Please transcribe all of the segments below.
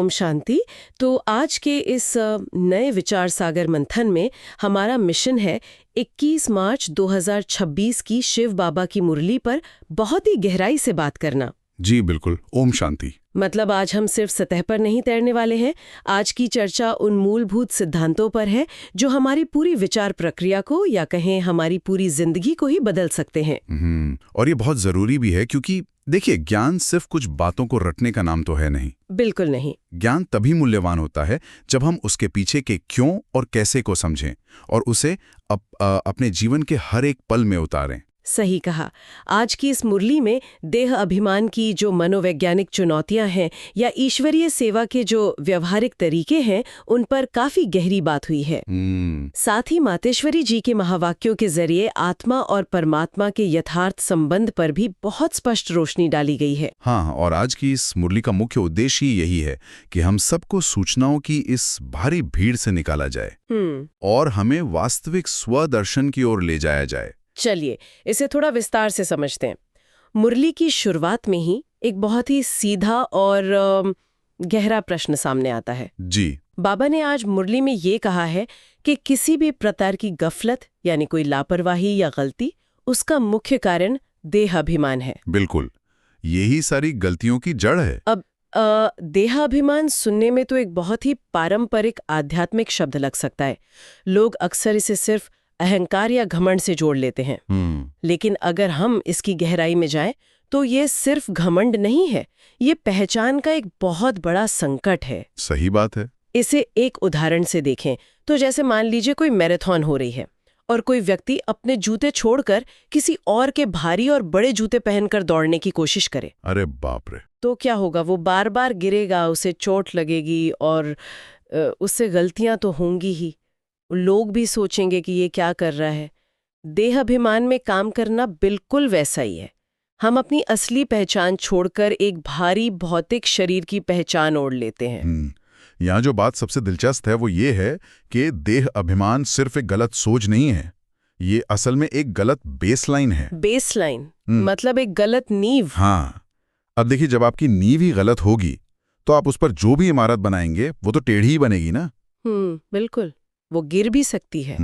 ओम शांति। तो आज के इस नए विचार सागर मंथन में हमारा मिशन है 21 मार्च 2026 की शिव बाबा की मुरली पर बहुत ही गहराई से बात करना। जी बिल्कुल, ओम शांति। मतलब आज हम सिर्फ सतह पर नहीं तैरने वाले हैं। आज की चर्चा उन मूलभूत सिद्धांतों पर है जो हमारी पूरी विचार प्रक्रिया को या कहें हमारी पूरी जिंदगी को ही बदल सकते हैं। और ये बहुत जरूरी भी है क्योंकि देखिए, ज्ञान सिर्फ कुछ बातों को रटने का नाम तो है नहीं। बिल्कुल नहीं। ज्ञान तभी मूल्यवान होता है जब हम उसके पीछे के क्यों और कैसे को समझें और उसे अपने जीवन के हर एक पल में उतारें। सही कहा। आज की इस मुरली में देह अभिमान की जो मनोवैज्ञानिक चुनौतियां हैं या ईश्वरीय सेवा के जो व्यवहारिक तरीके हैं, उन पर काफी गहरी बात हुई है। साथ ही मातेश्वरी जी के महावाक्यों के जरिए आत्मा और परमात्मा के यथार्थ संबंध पर भी बहुत स्पष्ट रोशनी डाली गई है। हाँ, और आज की इस मुरली का मुख्य उद्देश्य ही यही है कि हम सबको सूचनाओं की इस भारी भीड़ से निकाला जाए और हमें वास्तविक स्वदर्शन की ओर ले जाया जाए। चलिए इसे थोड़ा विस्तार से समझते हैं। मुरली की शुरुआत में ही एक बहुत ही सीधा और गहरा प्रश्न सामने आता है। जी, बाबा ने आज मुरली में ये कहा है कि किसी भी प्रकार की गफलत यानी कोई लापरवाही या गलती, उसका मुख्य कारण देहाभिमान है। बिल्कुल, यही सारी गलतियों की जड़ है। अब देहाभिमान सुनने में तो एक बहुत ही पारंपरिक आध्यात्मिक शब्द लग सकता है। लोग अक्सर इसे सिर्फ अहंकार या घमंड से जोड़ लेते हैं। लेकिन अगर हम इसकी गहराई में जाएं, तो ये सिर्फ घमंड नहीं है, ये पहचान का एक बहुत बड़ा संकट है। सही बात है। इसे एक उदाहरण से देखें तो जैसे मान लीजिए कोई मैराथन हो रही है और कोई व्यक्ति अपने जूते छोड़कर किसी और के भारी और बड़े जूते पहनकर दौड़ने की कोशिश करे। अरे बाप रे! तो क्या होगा? वो बार बार गिरेगा, उसे चोट लगेगी और उससे गलतियां तो होंगी ही। लोग भी सोचेंगे कि ये क्या कर रहा है। देहाभिमान में काम करना बिल्कुल वैसा ही है। हम अपनी असली पहचान छोड़कर एक भारी भौतिक शरीर की पहचान ओढ़ लेते हैं। यहाँ जो बात सबसे दिलचस्प है वो ये है कि देह अभिमान सिर्फ एक गलत सोच नहीं है, ये असल में एक गलत बेसलाइन है। बेसलाइन मतलब एक गलत नींव। हाँ, अब देखिए, जब आपकी नींव ही गलत होगी तो आप उस पर जो भी इमारत बनाएंगे वो तो टेढ़ी ही बनेगी ना। बिल्कुल, वो गिर भी सकती है।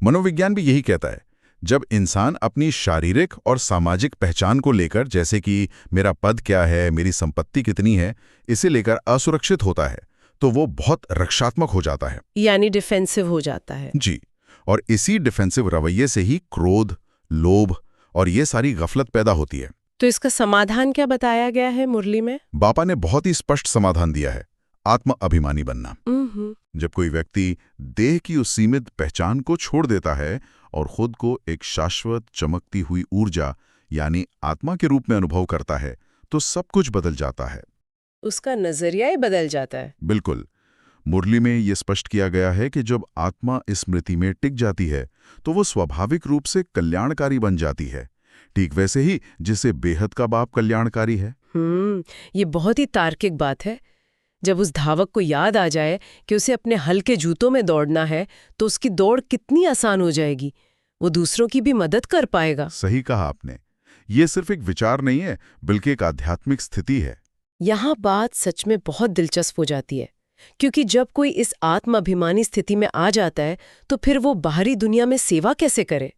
मनोविज्ञान भी यही कहता है, जब इंसान अपनी शारीरिक और सामाजिक पहचान को लेकर, जैसे कि मेरा पद क्या है, मेरी संपत्ति कितनी है, इसे लेकर असुरक्षित होता है तो वो बहुत रक्षात्मक हो जाता है, यानी डिफेंसिव हो जाता है। जी, और इसी डिफेंसिव रवैये से ही क्रोध, लोभ और ये सारी गफलत पैदा होती है। तो इसका समाधान क्या बताया गया है मुरली में? बापा ने बहुत ही स्पष्ट समाधान दिया है, आत्म अभिमानी बनना। जब कोई व्यक्ति देह की उस सीमित पहचान को छोड़ देता है और खुद को एक शाश्वत चमकती हुई ऊर्जा यानी आत्मा के रूप में अनुभव करता है तो सब कुछ बदल जाता है। उसका नजरिया ही बदल जाता है। बिल्कुल, मुरली में ये स्पष्ट किया गया है कि जब आत्मा स्मृति में टिक जाती है तो वो स्वाभाविक रूप से कल्याणकारी बन जाती है, ठीक वैसे ही जिसे बेहद का बाप कल्याणकारी है। ये बहुत ही तार्किक बात है। जब उस धावक को याद आ जाए कि उसे अपने हल्के जूतों में दौड़ना है तो उसकी दौड़ कितनी आसान हो जाएगी, वो दूसरों की भी मदद कर पाएगा। सही कहा आपने, ये सिर्फ एक विचार नहीं है बल्कि एक आध्यात्मिक स्थिति है। यहाँ बात सच में बहुत दिलचस्प हो जाती है, क्योंकि जब कोई इस आत्म अभिमानी स्थिति में आ जाता है तो फिर वो बाहरी दुनिया में सेवा कैसे करे।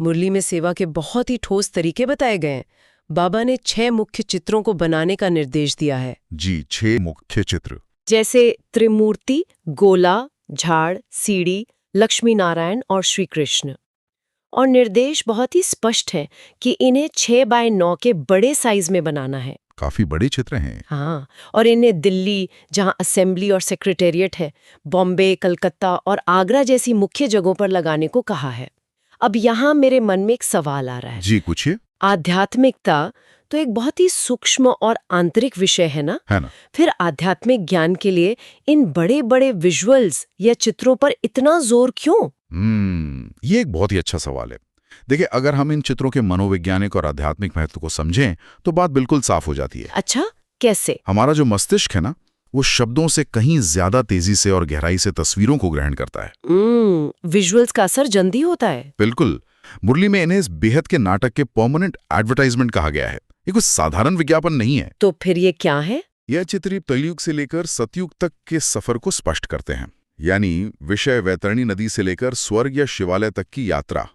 मुरली में सेवा के बहुत ही ठोस तरीके बताए गए हैं। बाबा ने 6 मुख्य चित्रों को बनाने का निर्देश दिया है। जी, 6 मुख्य चित्र, जैसे त्रिमूर्ति, गोला, झाड़, सीढ़ी, लक्ष्मी नारायण और श्री कृष्ण। और निर्देश बहुत ही स्पष्ट है कि इन्हें 6 बाय 9 के बड़े साइज में बनाना है। काफी बड़े चित्र हैं। हाँ, और इन्हें दिल्ली, जहाँ असेंबली और सेक्रेटेरिएट है, बॉम्बे, कलकत्ता और आगरा जैसी मुख्य जगहों पर लगाने को कहा है। अब यहाँ मेरे मन में एक सवाल आ रहा है। जी, पूछिए। आध्यात्मिकता तो एक बहुत ही सूक्ष्म और आंतरिक विषय है ना? फिर आध्यात्मिक ज्ञान के लिए इन बड़े बड़े विजुअल्स या चित्रों पर इतना जोर क्यों? ये एक बहुत ही अच्छा सवाल है। देखिए, अगर हम इन चित्रों के मनोवैज्ञानिक और आध्यात्मिक महत्व को समझें तो बात बिल्कुल साफ हो जाती है। अच्छा, कैसे? हमारा जो मस्तिष्क है ना, वो शब्दों से कहीं ज्यादा तेजी से और गहराई से तस्वीरों को ग्रहण करता है। विजुअल्स का असर जल्दी होता है। बिल्कुल, मुरली में इन्हें इस बेहद के नाटक के परमानेंट एडवर्टाइजमेंट कहा गया है। ये कुछ साधारण विज्ञापन नहीं है। तो फिर ये क्या है? यह चित्र कलयुग से लेकर सतयुग तक के सफर को स्पष्ट करते हैं, यानी विषय वैतरणी नदी से लेकर स्वर्ग या शिवालय तक की यात्रा।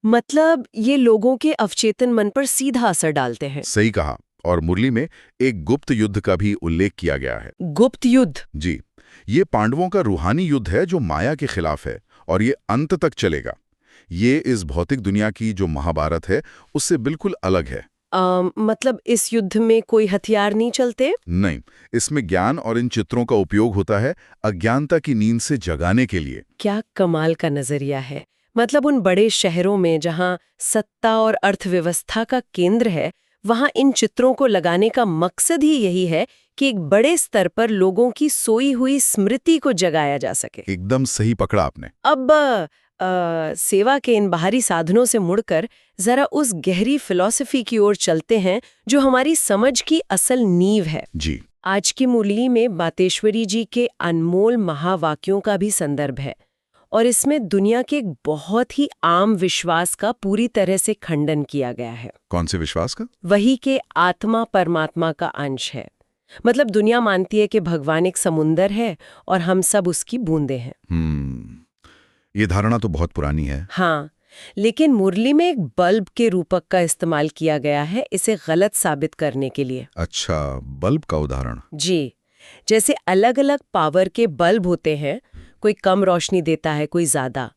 मतलब ये लोगों के अवचेतन मन पर सीधा असर डालते हैं। सही कहा। और मुरली में एक गुप्त युद्ध का भी उल्लेख किया गया है। गुप्त युद्ध? जी, ये पांडवों का रूहानी युद्ध है जो माया के खिलाफ है, और ये अंत तक चलेगा। ये इस भौतिक दुनिया की जो महाभारत है उससे बिल्कुल अलग है। मतलब इस युद्ध में कोई हथियार नहीं चलते? नहीं, इसमें ज्ञान और इन चित्रों का उपयोग होता है अज्ञानता की नींद से जगाने के लिए। क्या कमाल का नजरिया है। मतलब उन बड़े शहरों में जहां सत्ता और अर्थव्यवस्था का केंद्र है, वहां इन चित्रों को लगाने का मकसद ही यही है कि एक बड़े स्तर पर लोगों की सोई हुई स्मृति को जगाया जा सके। एकदम सही पकड़ा आपने। अब सेवा के इन बाहरी साधनों से मुड़कर जरा उस गहरी फिलॉसफी की ओर चलते हैं जो हमारी समझ की असल नींव है। जी। आज की मुरली में बातेश्वरी जी के अनमोल महावाक्यों का भी संदर्भ है, और इसमें दुनिया के एक बहुत ही आम विश्वास का पूरी तरह से खंडन किया गया है। कौन से विश्वास का? वही के आत्मा परमात्मा का अंश है। मतलब दुनिया मानती है कि भगवान एक समुंदर है और हम सब उसकी बूंदें हैं। ये धारणा तो बहुत पुरानी है। हाँ, लेकिन मुरली में एक बल्ब के रूपक का इस्तेमाल किया गया है इसे गलत साबित करने के लिए। अच्छा, बल्ब का उदाहरण? जी, जैसे अलग अलग पावर के बल्ब होते हैं, कोई कम रोशनी देता है, कोई ज्यादा।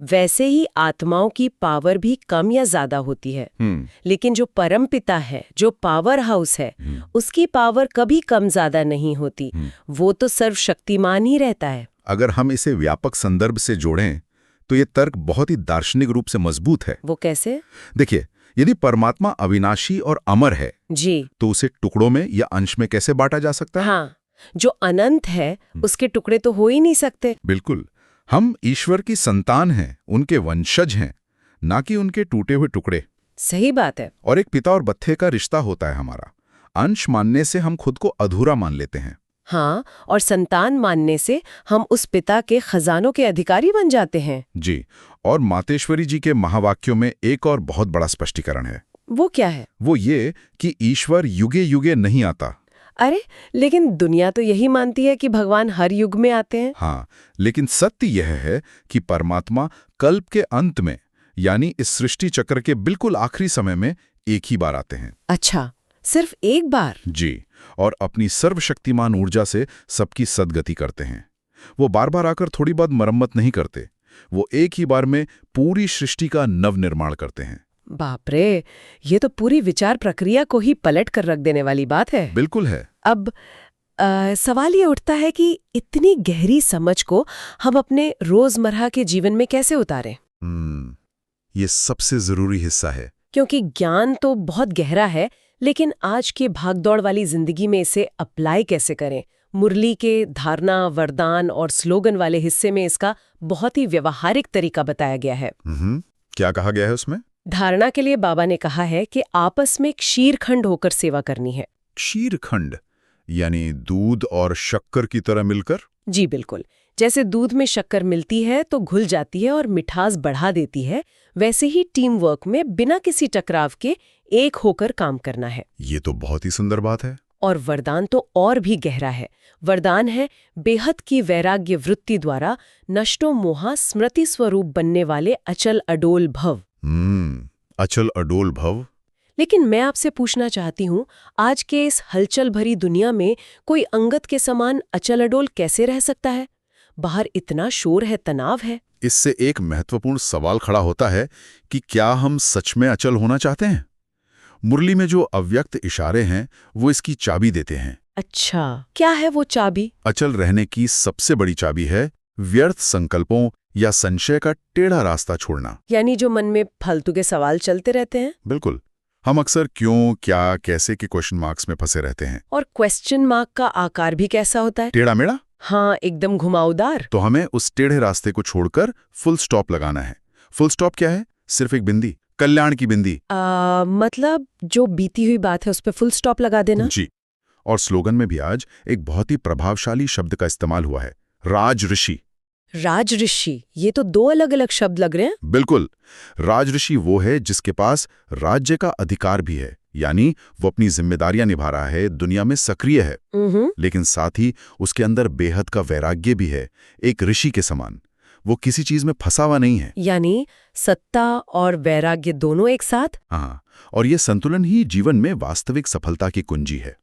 वैसे ही आत्माओं की पावर भी कम या ज्यादा होती है। लेकिन जो परमपिता है, जो पावर हाउस है, उसकी पावर कभी कम ज्यादा नहीं होती। वो तो सर्वशक्तिमान ही रहता है। अगर हम इसे व्यापक संदर्भ से जोड़ें तो ये तर्क बहुत ही दार्शनिक रूप से मजबूत है। वो कैसे? देखिए, यदि परमात्मा अविनाशी और अमर है जी, तो उसे टुकड़ों में या अंश में कैसे बांटा जा सकता है? हाँ, जो अनंत है उसके टुकड़े तो हो ही नहीं सकते। बिल्कुल। हम ईश्वर की संतान हैं, उनके वंशज हैं, ना कि उनके टूटे हुए टुकड़े। सही बात है। और एक पिता और बच्चे का रिश्ता होता है हमारा। अंश मानने से हम खुद को अधूरा मान लेते हैं। हाँ, और संतान मानने से हम उस पिता के खजानों के अधिकारी बन जाते हैं। जी, और मातेश्वरी जी के महावाक्यों में एक और बहुत बड़ा स्पष्टीकरण है। वो क्या है? वो ये कि ईश्वर युगे युगे नहीं आता। अरे, लेकिन दुनिया तो यही मानती है कि भगवान हर युग में आते हैं। हाँ, लेकिन सत्य यह है कि परमात्मा कल्प के अंत में, यानी इस सृष्टि चक्र के बिल्कुल आखिरी समय में एक ही बार आते हैं। अच्छा, सिर्फ एक बार? जी, और अपनी सर्वशक्तिमान ऊर्जा से सबकी सद्गति करते हैं। वो बार बार आकर थोड़ी बहुत मरम्मत नहीं करते, वो एक ही बार में पूरी सृष्टि का नवनिर्माण करते हैं। बाप रे, ये तो पूरी विचार प्रक्रिया को ही पलट कर रख देने वाली बात है। बिल्कुल है। अब सवाल ये उठता है कि इतनी गहरी समझ को हम अपने रोजमर्रा के जीवन में कैसे उतारें? ये सबसे जरूरी हिस्सा है। क्योंकि ज्ञान तो बहुत गहरा है, लेकिन आज के भागदौड़ वाली जिंदगी में इसे अप्लाई कैसे करें? मुरली के धारणा, वरदान और स्लोगन वाले हिस्से में इसका बहुत ही व्यवहारिक तरीका बताया गया है। क्या कहा गया है उसमें? धारणा के लिए बाबा ने कहा है कि आपस में क्षीरखंड होकर सेवा करनी है। क्षीरखंड यानी दूध और शक्कर की तरह मिलकर? जी बिल्कुल। जैसे दूध में शक्कर मिलती है तो घुल जाती है और मिठास बढ़ा देती है, वैसे ही टीम वर्क में बिना किसी टकराव के एक होकर काम करना है। ये तो बहुत ही सुंदर बात है। और वरदान तो और भी गहरा है। वरदान है बेहद की वैराग्य वृत्ति द्वारा नष्टो मोहा स्मृति स्वरूप बनने वाले अचल अडोल भव। अचल अडोल भव। लेकिन मैं आपसे पूछना चाहती हूँ, आज के इस हलचल भरी दुनिया में कोई अंगत के समान अचल अडोल कैसे रह सकता है? बाहर इतना शोर है, तनाव है। इससे एक महत्वपूर्ण सवाल खड़ा होता है कि क्या हम सच में अचल होना चाहते हैं? मुरली में जो अव्यक्त इशारे हैं वो इसकी चाबी देते हैं। अच्छा, क्या है वो चाबी? अचल रहने की सबसे बड़ी चाबी है व्यर्थ संकल्पों या संशय का टेढ़ा रास्ता छोड़ना। यानी जो मन में फालतू के सवाल चलते रहते हैं। बिल्कुल। हम अक्सर क्यों, क्या, कैसे के क्वेश्चन मार्क्स में फंसे रहते हैं। और क्वेश्चन मार्क का आकार भी कैसा होता है? टेढ़ा मेढ़ा। हाँ, एकदम घुमावदार। तो हमें उस टेढ़े रास्ते को छोड़कर फुल स्टॉप लगाना है। फुल स्टॉप क्या है? सिर्फ एक बिंदी, कल्याण की बिंदी। मतलब जो बीती हुई बात है उस पर फुल स्टॉप लगा देना। जी। और स्लोगन में भी आज एक बहुत ही प्रभावशाली शब्द का इस्तेमाल हुआ है, राज ऋषि। राज ऋषि, ये तो दो अलग अलग शब्द लग रहे हैं। बिल्कुल। राज ऋषि वो है जिसके पास राज्य का अधिकार भी है, यानी वो अपनी जिम्मेदारियां निभा रहा है, दुनिया में सक्रिय है, लेकिन साथ ही उसके अंदर बेहद का वैराग्य भी है, एक ऋषि के समान। वो किसी चीज में फंसा हुआ नहीं है। यानी सत्ता और वैराग्य दोनों एक साथ। हाँ, और ये संतुलन ही जीवन में वास्तविक सफलता की कुंजी है।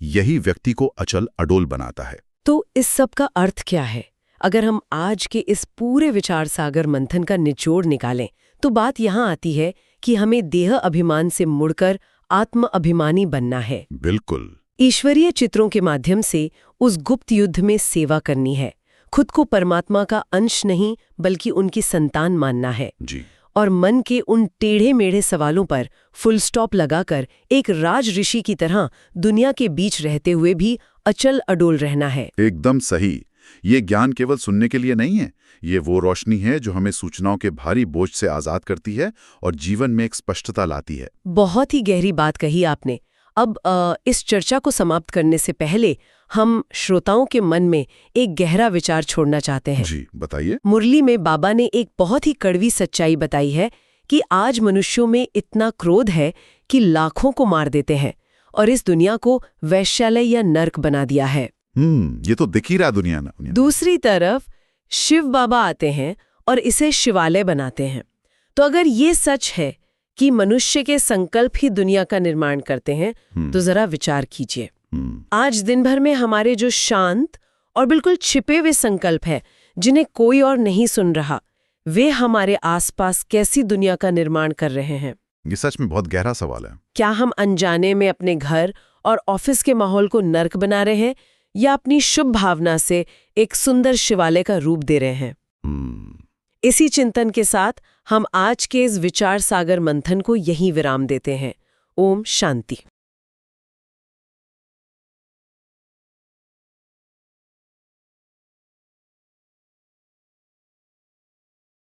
यही व्यक्ति को अचल अडोल बनाता है। तो इस सब का अर्थ क्या है? अगर हम आज के इस पूरे विचार सागर मंथन का निचोड़ निकालें तो बात यहाँ आती है कि हमें देह अभिमान से मुड़कर आत्म अभिमानी बनना है। बिल्कुल। ईश्वरीय चित्रों के माध्यम से उस गुप्त युद्ध में सेवा करनी है, खुद को परमात्मा का अंश नहीं बल्कि उनकी संतान मानना है जी। और मन के उन टेढ़े मेढ़े सवालों पर फुल स्टॉप लगाकर एक राज ऋषि की तरह दुनिया के बीच रहते हुए भी अचल अडोल रहना है। एकदम सही। ये ज्ञान केवल सुनने के लिए नहीं है, ये वो रोशनी है जो हमें सूचनाओं के भारी बोझ से आजाद करती है और जीवन में एक स्पष्टता लाती है। बहुत ही गहरी बात कही आपने। अब इस चर्चा को समाप्त करने से पहले हम श्रोताओं के मन में एक गहरा विचार छोड़ना चाहते हैं। जी, बताइए। मुरली में बाबा ने एक बहुत ही कड़वी सच्चाई बताई है कि आज मनुष्यों में इतना क्रोध है कि लाखों को मार देते हैं और इस दुनिया को वैश्यालय या नर्क बना दिया है। ये तो दिख ही रहा दुनिया ना। दूसरी तरफ शिव बाबा आते हैं और इसे शिवालय बनाते हैं। तो अगर ये सच है कि मनुष्य के संकल्प ही दुनिया का निर्माण करते हैं, तो जरा विचार कीजिए। आज दिन भर में हमारे जो शांत और बिल्कुल छिपे हुए संकल्प हैं, जिन्हें कोई और नहीं सुन रहा, वे हमारे आसपास कैसी दुनिया का निर्माण कर रहे हैं? ये सच में बहुत गहरा सवाल है। क्या हम अनजाने में अपने घर और ऑफिस के माहौल को नर्क बना रहे हैं या अपनी शुभ भावना से एक सुंदर शिवालय का रूप दे रहे हैं? इसी चिंतन के साथ हम आज के इस विचार सागर मंथन को यहीं विराम देते हैं। ओम शांति।